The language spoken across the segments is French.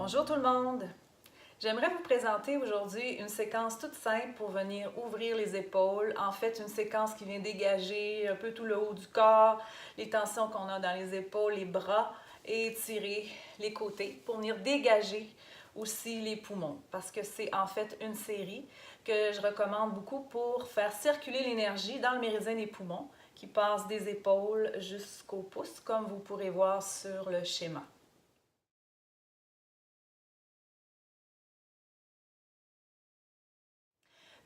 Bonjour tout le monde! J'aimerais vous présenter aujourd'hui une séquence toute simple pour venir ouvrir les épaules. En fait, une séquence qui vient dégager un peu tout le haut du corps, les tensions qu'on a dans les épaules, les bras et étirer les côtés pour venir dégager aussi les poumons. Parce que c'est en fait une série que je recommande beaucoup pour faire circuler l'énergie dans le méridien des poumons qui passe des épaules jusqu'au pouce, comme vous pourrez voir sur le schéma.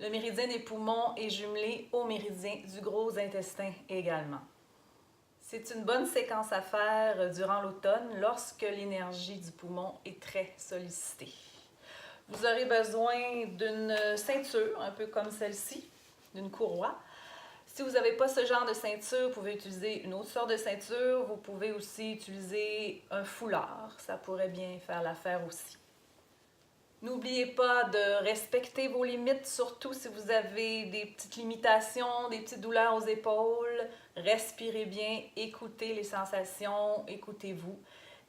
Le méridien des poumons est jumelé au méridien du gros intestin également. C'est une bonne séquence à faire durant l'automne lorsque l'énergie du poumon est très sollicitée. Vous aurez besoin d'une ceinture, un peu comme celle-ci, d'une courroie. Si vous n'avez pas ce genre de ceinture, vous pouvez utiliser une autre sorte de ceinture. Vous pouvez aussi utiliser un foulard, ça pourrait bien faire l'affaire aussi. N'oubliez pas de respecter vos limites, surtout si vous avez des petites limitations, des petites douleurs aux épaules. Respirez bien, écoutez les sensations, écoutez-vous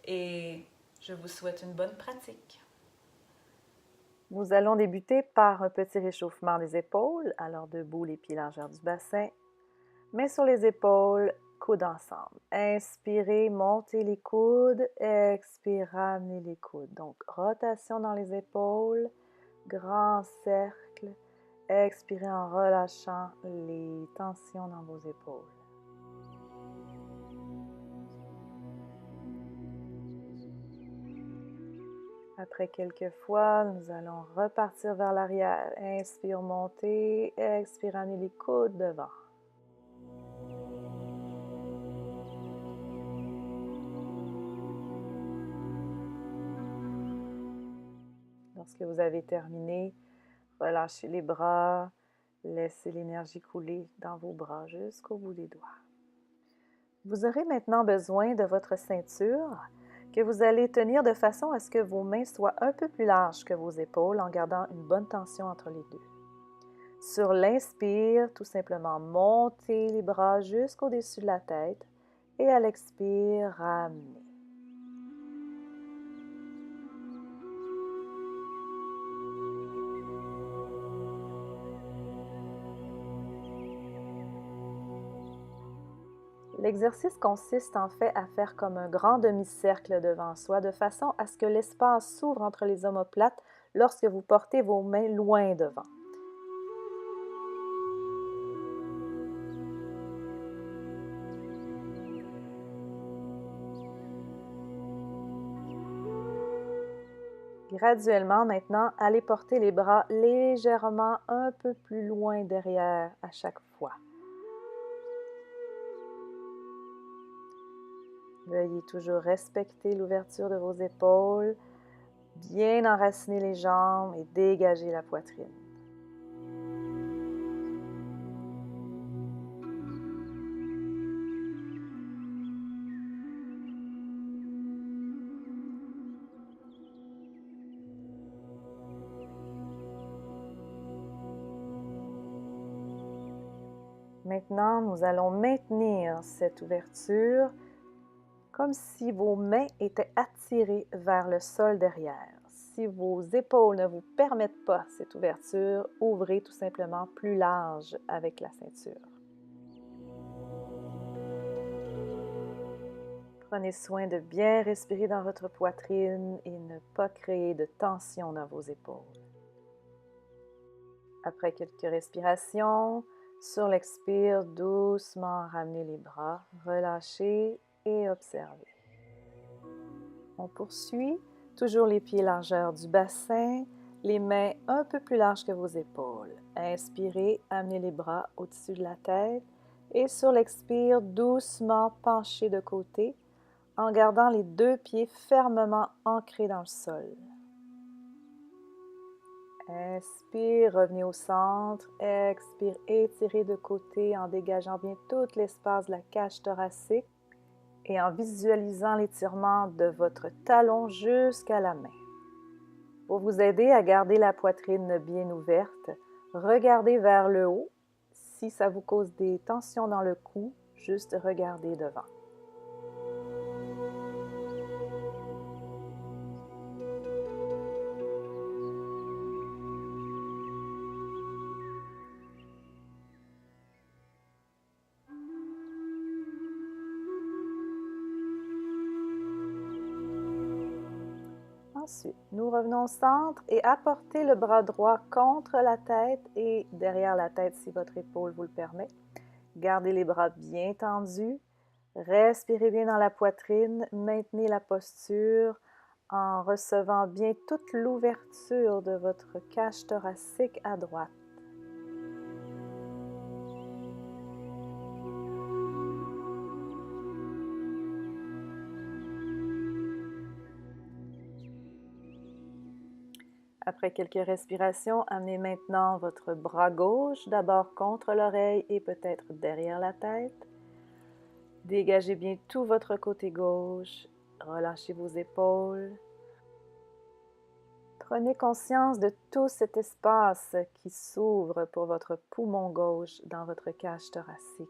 et je vous souhaite une bonne pratique. Nous allons débuter par un petit réchauffement des épaules, alors debout, les pieds largeur du bassin, mains sur les épaules, coudes ensemble. Inspirez, montez les coudes, expirez, ramenez les coudes. Donc, rotation dans les épaules, grand cercle. Expirez en relâchant les tensions dans vos épaules. Après quelques fois, nous allons repartir vers l'arrière. Inspire, montez. Expire, amenez les coudes devant. Lorsque vous avez terminé, relâchez les bras. Laissez l'énergie couler dans vos bras jusqu'au bout des doigts. Vous aurez maintenant besoin de votre ceinture que vous allez tenir de façon à ce que vos mains soient un peu plus larges que vos épaules en gardant une bonne tension entre les deux. Sur l'inspire, tout simplement montez les bras jusqu'au-dessus de la tête et à l'expire, ramenez. L'exercice consiste en fait à faire comme un grand demi-cercle devant soi de façon à ce que l'espace s'ouvre entre les omoplates lorsque vous portez vos mains loin devant. Graduellement maintenant, allez porter les bras légèrement un peu plus loin derrière à chaque fois. Veuillez toujours respecter l'ouverture de vos épaules, bien enraciner les jambes et dégager la poitrine. Maintenant, nous allons maintenir cette ouverture comme si vos mains étaient attirées vers le sol derrière. Si vos épaules ne vous permettent pas cette ouverture, ouvrez tout simplement plus large avec la ceinture. Prenez soin de bien respirer dans votre poitrine et ne pas créer de tension dans vos épaules. Après quelques respirations, sur l'expire, doucement ramenez les bras, relâchez et observez. On poursuit, toujours les pieds largeur du bassin, les mains un peu plus larges que vos épaules. Inspirez, amenez les bras au-dessus de la tête et sur l'expire, doucement penchez de côté en gardant les deux pieds fermement ancrés dans le sol. Inspire, revenez au centre. Expire, étirez de côté en dégageant bien tout l'espace de la cage thoracique et en visualisant l'étirement de votre talon jusqu'à la main. Pour vous aider à garder la poitrine bien ouverte, regardez vers le haut. Si ça vous cause des tensions dans le cou, juste regardez devant. Ensuite, nous revenons au centre et apportez le bras droit contre la tête et derrière la tête si votre épaule vous le permet. Gardez les bras bien tendus. Respirez bien dans la poitrine. Maintenez la posture en recevant bien toute l'ouverture de votre cage thoracique à droite. Après quelques respirations, amenez maintenant votre bras gauche d'abord contre l'oreille et peut-être derrière la tête. Dégagez bien tout votre côté gauche. Relâchez vos épaules. Prenez conscience de tout cet espace qui s'ouvre pour votre poumon gauche dans votre cage thoracique.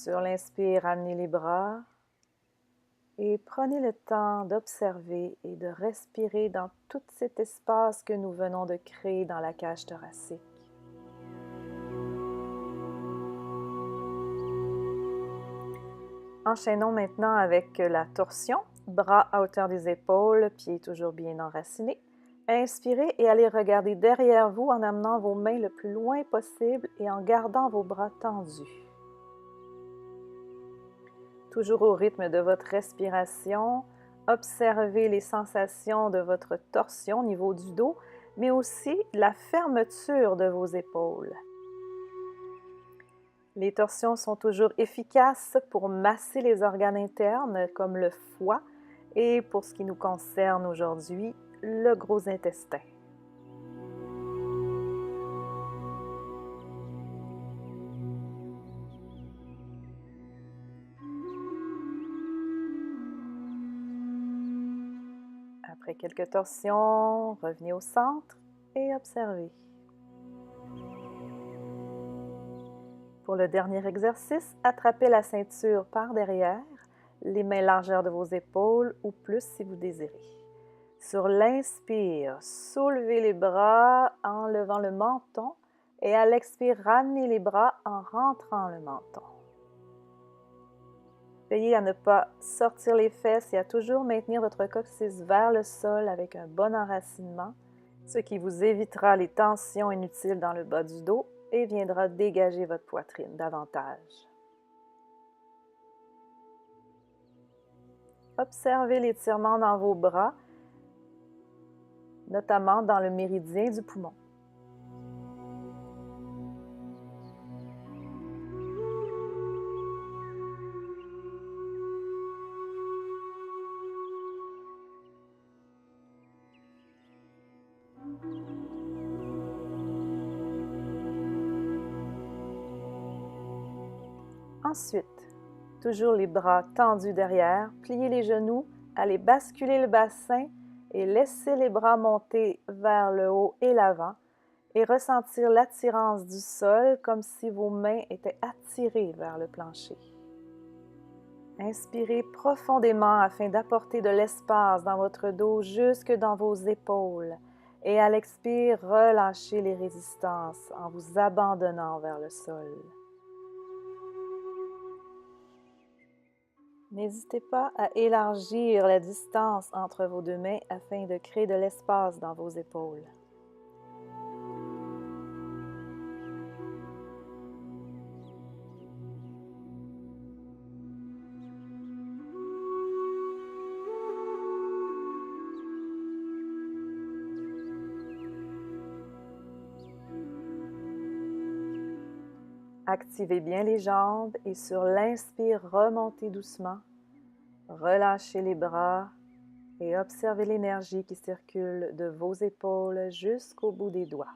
Sur l'inspire, ramenez les bras et prenez le temps d'observer et de respirer dans tout cet espace que nous venons de créer dans la cage thoracique. Enchaînons maintenant avec la torsion, bras à hauteur des épaules, pieds toujours bien enracinés. Inspirez et allez regarder derrière vous en amenant vos mains le plus loin possible et en gardant vos bras tendus. Toujours au rythme de votre respiration, observez les sensations de votre torsion au niveau du dos, mais aussi la fermeture de vos épaules. Les torsions sont toujours efficaces pour masser les organes internes comme le foie et pour ce qui nous concerne aujourd'hui, le gros intestin. Après quelques torsions, revenez au centre et observez. Pour le dernier exercice, attrapez la ceinture par derrière, les mains largeur de vos épaules ou plus si vous désirez. Sur l'inspire, soulevez les bras en levant le menton et à l'expire, ramenez les bras en rentrant le menton. Veillez à ne pas sortir les fesses et à toujours maintenir votre coccyx vers le sol avec un bon enracinement, ce qui vous évitera les tensions inutiles dans le bas du dos et viendra dégager votre poitrine davantage. Observez l'étirement dans vos bras, notamment dans le méridien du poumon. Ensuite, toujours les bras tendus derrière, pliez les genoux, allez basculer le bassin et laissez les bras monter vers le haut et l'avant et ressentir l'attirance du sol comme si vos mains étaient attirées vers le plancher. Inspirez profondément afin d'apporter de l'espace dans votre dos jusque dans vos épaules et à l'expire, relâchez les résistances en vous abandonnant vers le sol. N'hésitez pas à élargir la distance entre vos deux mains afin de créer de l'espace dans vos épaules. Activez bien les jambes et sur l'inspire, remontez doucement. Relâchez les bras et observez l'énergie qui circule de vos épaules jusqu'au bout des doigts.